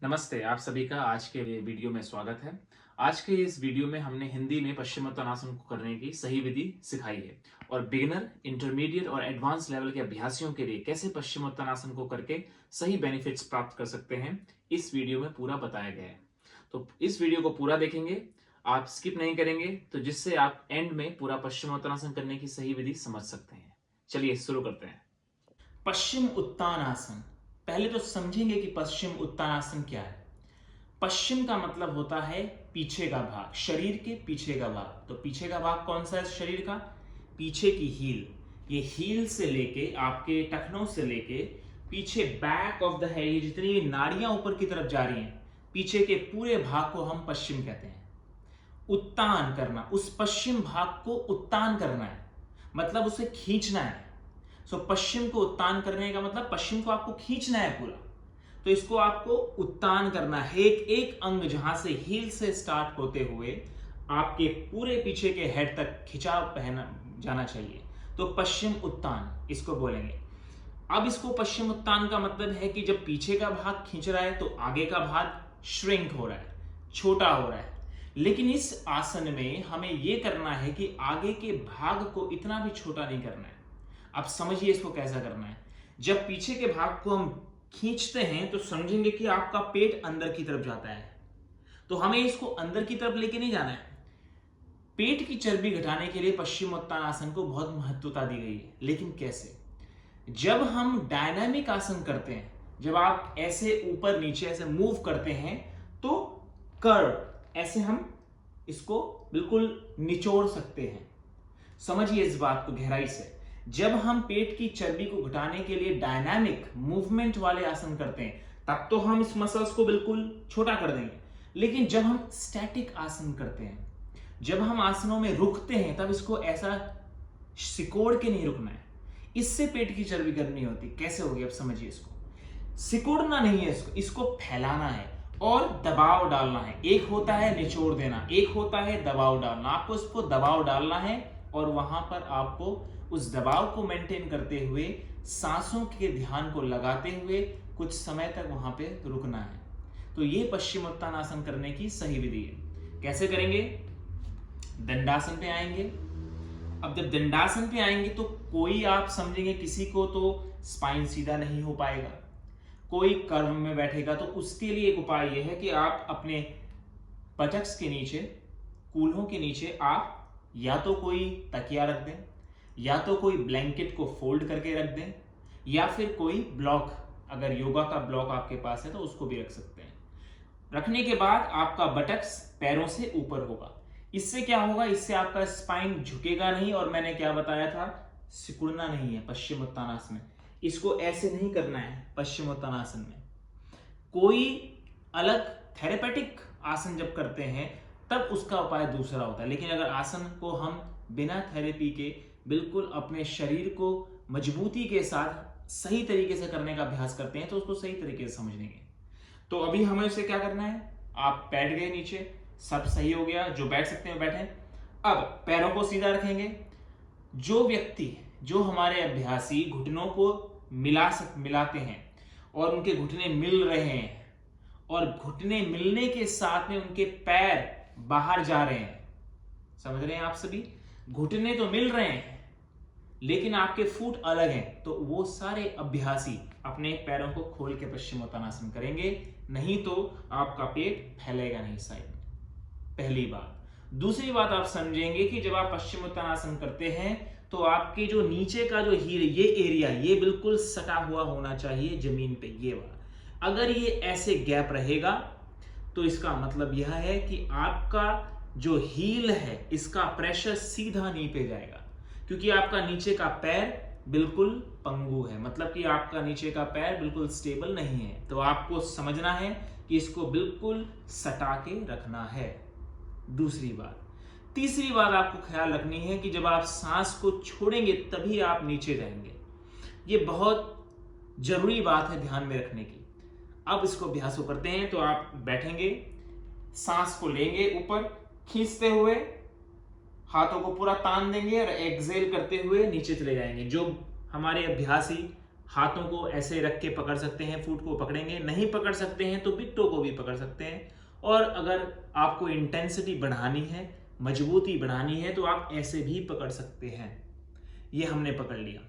नमस्ते, आप सभी का आज के वीडियो में स्वागत है। आज के इस वीडियो में हमने हिंदी में पश्चिमोत्तानासन को करने की सही विधि सिखाई है और बिगिनर, इंटरमीडिएट और एडवांस लेवल के अभ्यासियों के लिए कैसे पश्चिमोत्तानासन को करके सही बेनिफिट्स प्राप्त कर सकते हैं, इस वीडियो में पूरा बताया गया है। तो इस वीडियो को पूरा देखेंगे, आप स्किप नहीं करेंगे, तो जिससे आप एंड में पूरा पश्चिमोत्तानासन करने की सही विधि समझ सकते हैं। चलिए शुरू करते हैं। पश्चिम उत्तानासन। पहले तो समझेंगे कि पश्चिम उत्तानासन क्या है। पश्चिम का मतलब होता है पीछे का भाग, शरीर के पीछे का भाग। तो पीछे का भाग कौन सा है शरीर का? पीछे की हील। ये हील से लेके आपके टखनों से लेके पीछे बैक ऑफ द हेड, ये जितनी नाड़ियां ऊपर की तरफ जा रही हैं, पीछे के पूरे भाग को हम पश्चिम कहते हैं। उत्तान करना, उस पश्चिम भाग को उत्तान करना है, मतलब उसे खींचना है। पश्चिम को उत्तान करने का मतलब पश्चिम को आपको खींचना है पूरा। तो इसको आपको उत्तान करना है। एक एक अंग जहां से हील से स्टार्ट होते हुए आपके पूरे पीछे के हेड तक खिंचाव पहना जाना चाहिए। तो पश्चिम उत्तान इसको बोलेंगे। अब इसको पश्चिम उत्तान का मतलब है कि जब पीछे का भाग खींच रहा है तो आगे का भाग श्रिंक हो रहा है, छोटा हो रहा है। लेकिन इस आसन में हमें यह करना है कि आगे के भाग को इतना भी छोटा नहीं करना है। अब समझिए इसको कैसा करना है। जब पीछे के भाग को हम खींचते हैं तो समझेंगे कि आपका पेट अंदर की तरफ जाता है। तो हमें इसको अंदर की तरफ लेके नहीं जाना है। पेट की चर्बी घटाने के लिए पश्चिमोत्तानासन को बहुत महत्वता दी गई है। लेकिन कैसे? जब हम डायनामिक आसन करते हैं, जब आप ऐसे ऊपर नीचे ऐसे मूव करते हैं तो कर्व ऐसे हम इसको बिल्कुल निचोड़ सकते हैं। समझिए इस बात को गहराई से। जब हम पेट की चर्बी को घटाने के लिए डायनामिक मूवमेंट वाले आसन करते हैं तब तो हम इस मसल्स को बिल्कुल छोटा कर देंगे। लेकिन जब हम स्टैटिक आसन करते हैं, जब हम आसनों में रुकते हैं, तब इसको ऐसा सिकोड़ के नहीं रुकना है। इससे पेट की चर्बी गर्म नहीं होती। कैसे होगी अब समझिए इसको। सिकोड़ना नहीं है, इसको फैलाना है और दबाव डालना है। एक होता है निचोड़ देना, एक होता है दबाव डालना। आपको इसको दबाव डालना है और वहां पर आपको उस दबाव को मेंटेन करते हुए सांसों के ध्यान को लगाते हुए कुछ समय तक वहां पे रुकना है। तो ये पश्चिमोत्तानासन करने की सही विधि है। कैसे करेंगे? दंडासन पे आएंगे। अब जब दंडासन पे आएंगे तो कोई आप समझेंगे किसी को तो स्पाइन सीधा नहीं हो पाएगा, कोई कर्व में बैठेगा। तो उसके लिए एक उपाय यह है कि आप अपने बटक्स के नीचे, कूल्हों के नीचे आप या तो कोई तकिया रख दें, या तो कोई ब्लैंकेट को फोल्ड करके रख दें, या फिर कोई ब्लॉक, अगर योगा का ब्लॉक आपके पास है तो उसको भी रख सकते हैं। रखने के बाद आपका बटक्स पैरों से ऊपर होगा। इससे क्या होगा? इससे आपका स्पाइन झुकेगा नहीं। और मैंने क्या बताया था? सिकुड़ना नहीं है पश्चिमोत्तानासन में। इसको ऐसे नहीं करना है पश्चिमोत्तानासन में। कोई अलग थेरेपेटिक आसन जब करते हैं तब उसका उपाय दूसरा होता है। लेकिन अगर आसन को हम बिना थेरेपी के बिल्कुल अपने शरीर को मजबूती के साथ सही तरीके से करने का अभ्यास करते हैं तो उसको सही तरीके से समझ लेंगे। तो अभी हमें उसे क्या करना है? आप बैठ गए नीचे, सब सही हो गया, जो बैठ सकते हैं बैठे। अब पैरों को सीधा रखेंगे। जो व्यक्ति, जो हमारे अभ्यासी घुटनों को मिलाते हैं और उनके घुटने मिल रहे हैं और घुटने मिलने के साथ में उनके पैर बाहर जा रहे हैं, समझ रहे हैं आप सभी? घुटने तो मिल रहे हैं लेकिन आपके फुट अलग हैं, तो वो सारे अभ्यासी अपने पैरों को खोल के पश्चिमोत्तानासन करेंगे, नहीं तो आपका पेट फैलेगा नहीं साइड में। पहली बात। दूसरी बात आप समझेंगे कि जब आप पश्चिमोत्तानासन करते हैं तो आपके जो नीचे का जो हील, ये एरिया, ये बिल्कुल सटा हुआ होना चाहिए जमीन पे, ये वाला। अगर ये ऐसे गैप रहेगा तो इसका मतलब यह है कि आपका जो हील है इसका प्रेशर सीधा नी पे जाएगा, क्योंकि आपका नीचे का पैर बिल्कुल पंगु है, मतलब कि आपका नीचे का पैर बिल्कुल स्टेबल नहीं है। तो आपको समझना है कि इसको बिल्कुल सटा के रखना है। दूसरी बात। तीसरी बात आपको ख्याल रखनी है कि जब आप सांस को छोड़ेंगे तभी आप नीचे जाएंगे। ये बहुत जरूरी बात है ध्यान में रखने की। अब इसको अभ्यास को करते हैं। तो आप बैठेंगे, सांस को लेंगे ऊपर खींचते हुए, हाथों को पूरा तान देंगे और एक्सहेल करते हुए नीचे चले जाएंगे। जो हमारे अभ्यासी हाथों को ऐसे रख के पकड़ सकते हैं, फुट को पकड़ेंगे, नहीं पकड़ सकते हैं तो बिट्टो को भी पकड़ सकते हैं। और अगर आपको इंटेंसिटी बढ़ानी है, मजबूती बढ़ानी है, तो आप ऐसे भी पकड़ सकते हैं। ये हमने पकड़ लिया।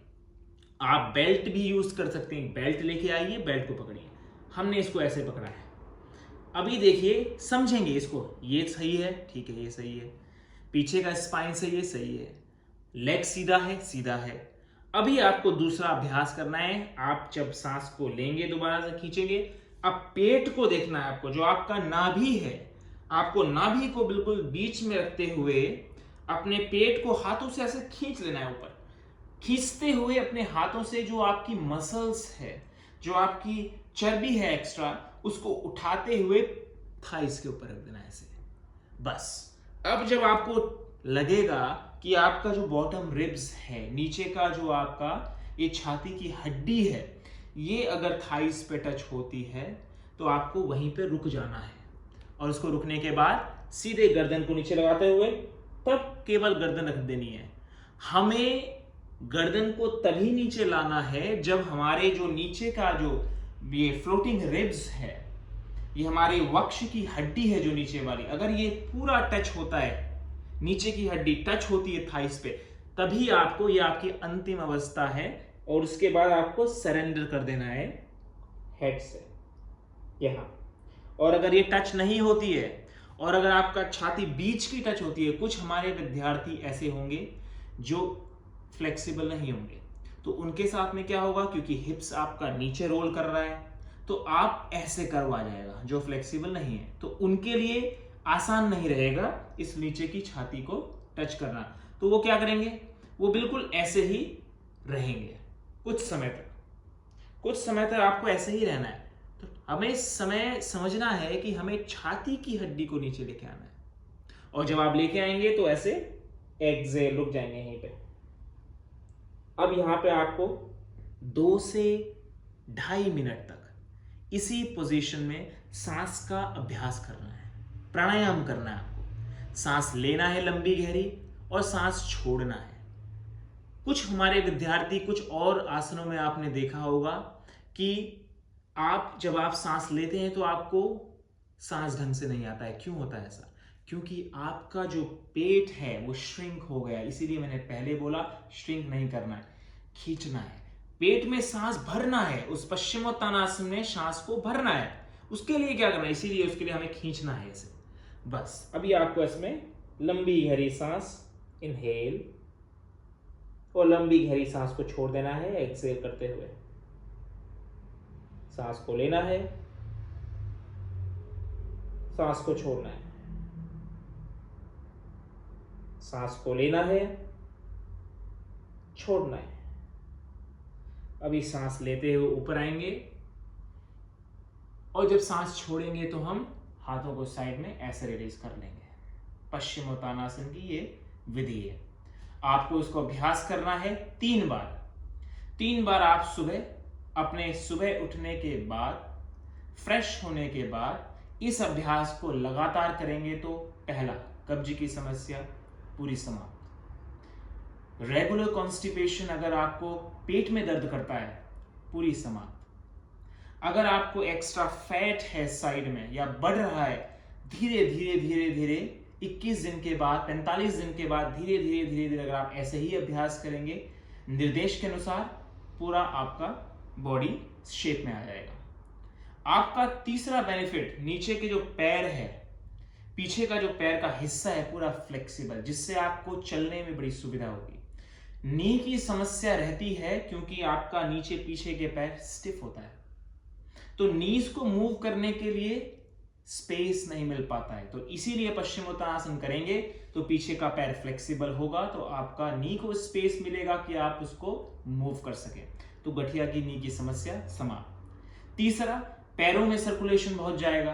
आप बेल्ट भी यूज कर सकते हैं, बेल्ट लेके आइए, बेल्ट को पकड़िए। हमने इसको ऐसे पकड़ा है। अभी देखिए, समझेंगे इसको, ये सही है, ठीक है, ये सही है, पीछे का स्पाइन सही है, सही है, लेग सीधा है, सीधा है। अभी आपको दूसरा अभ्यास करना है। आप जब सांस को लेंगे, दोबारा से खींचेंगे, अब पेट को देखना है आपको, जो आपका नाभि है, आपको नाभि को बिल्कुल बीच में रखते हुए अपने पेट को हाथों से ऐसे खींच लेना है ऊपर। खींचते हुए अपने हाथों से जो आपकी मसल्स है, जो आपकी चर्बी है एक्स्ट्रा, उसको उठाते हुए थाइस के ऊपर रख देना है ऐसे। बस अब जब आपको लगेगा कि आपका जो बॉटम रिब्स है, नीचे का जो आपका ये छाती की हड्डी है, ये अगर थाइस पे टच होती है तो आपको वहीं पे रुक जाना है। और उसको रुकने के बाद सीधे गर्दन को नीचे लगाते हुए तब केवल गर्दन रख देनी है। हमें गर्दन को तभी नीचे लाना है जब हमारे जो नीचे का जो ये फ्लोटिंग रिब्स है, ये हमारे वक्ष की हड्डी है जो नीचे वाली, अगर ये पूरा टच होता है, नीचे की हड्डी टच होती है थाइस पे, तभी आपको, ये आपकी अंतिम अवस्था है। और उसके बाद आपको सरेंडर कर देना है हेड से यहां। और अगर ये टच नहीं होती है और अगर आपका छाती बीच की टच होती है, कुछ हमारे विद्यार्थी ऐसे होंगे जो फ्लेक्सिबल नहीं होंगे, तो उनके साथ में क्या होगा, क्योंकि हिप्स आपका नीचे रोल कर रहा है, तो आप ऐसे करवा जाएगा। जो फ्लेक्सिबल नहीं है तो उनके लिए आसान नहीं रहेगा इस नीचे की छाती को टच करना। तो वो क्या करेंगे, वो बिल्कुल ऐसे ही रहेंगे कुछ समय तक। कुछ समय तक आपको ऐसे ही रहना है। तो हमें इस समय समझना है कि हमें छाती की हड्डी को नीचे लेके आना है। और जब आप लेके आएंगे तो ऐसे एक्सेल, रुक जाएंगे यहीं पे। अब यहां पे आपको 2 से 2.5 मिनट तक इसी पोजीशन में सांस का अभ्यास करना है, प्राणायाम करना है आपको। सांस लेना है लंबी गहरी और सांस छोड़ना है। कुछ हमारे विद्यार्थी कुछ और आसनों में आपने देखा होगा कि जब आप सांस लेते हैं तो आपको सांस ढंग से नहीं आता है। क्यों होता है ऐसा? क्योंकि आपका जो पेट है वो श्रिंक हो गया। इसीलिए मैंने पहले बोला श्रिंक नहीं करना है, खींचना है, पेट में सांस भरना है। उस पश्चिमोत्तानासन में सांस को भरना है। उसके लिए क्या करना है, इसीलिए उसके लिए हमें खींचना है इसे। बस अभी आपको इसमें लंबी गहरी सांस इनहेल और लंबी गहरी सांस को छोड़ देना है एक्सहेल करते हुए। सांस को लेना है, सांस को छोड़ना है, सांस को लेना है, छोड़ना है। अभी सांस लेते हुए ऊपर आएंगे और जब सांस छोड़ेंगे तो हम हाथों को साइड में ऐसे रिलीज कर लेंगे। पश्चिमोत्तानासन की ये विधि है। आपको इसको अभ्यास करना है 3 बार। 3 बार आप अपने सुबह उठने के बाद, फ्रेश होने के बाद इस अभ्यास को लगातार करेंगे तो पहला, कब्ज की समस्या पूरी समाप्त। रेगुलर कॉन्स्टिपेशन, अगर आपको पेट में दर्द करता है, पूरी समाप्त। अगर आपको एक्स्ट्रा फैट है साइड में या बढ़ रहा है, धीरे धीरे धीरे धीरे 21 दिन के बाद, 45 दिन के बाद धीरे धीरे धीरे धीरे अगर आप ऐसे ही अभ्यास करेंगे निर्देश के अनुसार, पूरा आपका बॉडी शेप में आ जाएगा। आपका तीसरा बेनिफिट, नीचे के जो पैर है, पीछे का जो पैर का हिस्सा है पूरा फ्लेक्सिबल, जिससे आपको चलने में बड़ी सुविधा होगी। नी की समस्या रहती है क्योंकि आपका नीचे पीछे के पैर स्टिफ होता है, तो नीज को मूव करने के लिए स्पेस नहीं मिल पाता है। तो इसीलिए पश्चिमोत्तानासन करेंगे तो पीछे का पैर फ्लेक्सिबल होगा, तो आपका नी को स्पेस मिलेगा कि आप उसको मूव कर सके। तो गठिया की नी की समस्या समाप्त। तीसरा, पैरों में सर्कुलेशन बहुत जाएगा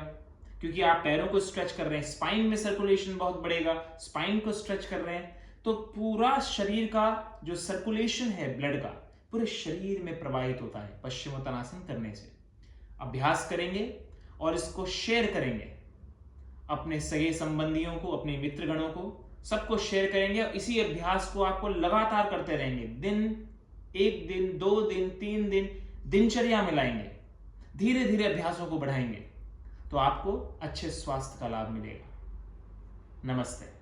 क्योंकि आप पैरों को स्ट्रेच कर रहे हैं। स्पाइन में सर्कुलेशन बहुत बढ़ेगा, स्पाइन को स्ट्रेच कर रहे हैं, तो पूरा शरीर का जो सर्कुलेशन है ब्लड का, पूरे शरीर में प्रवाहित होता है पश्चिमोत्तानासन करने से। अभ्यास करेंगे और इसको शेयर करेंगे अपने सगे संबंधियों को, अपने मित्रगणों को, सबको शेयर करेंगे। और इसी अभ्यास को आपको लगातार करते रहेंगे दिन 1 दिन, 2 दिन, 3 दिन दिनचर्या में लाएंगे, धीरे धीरे अभ्यासों को बढ़ाएंगे, तो आपको अच्छे स्वास्थ्य का लाभ मिलेगा। नमस्ते।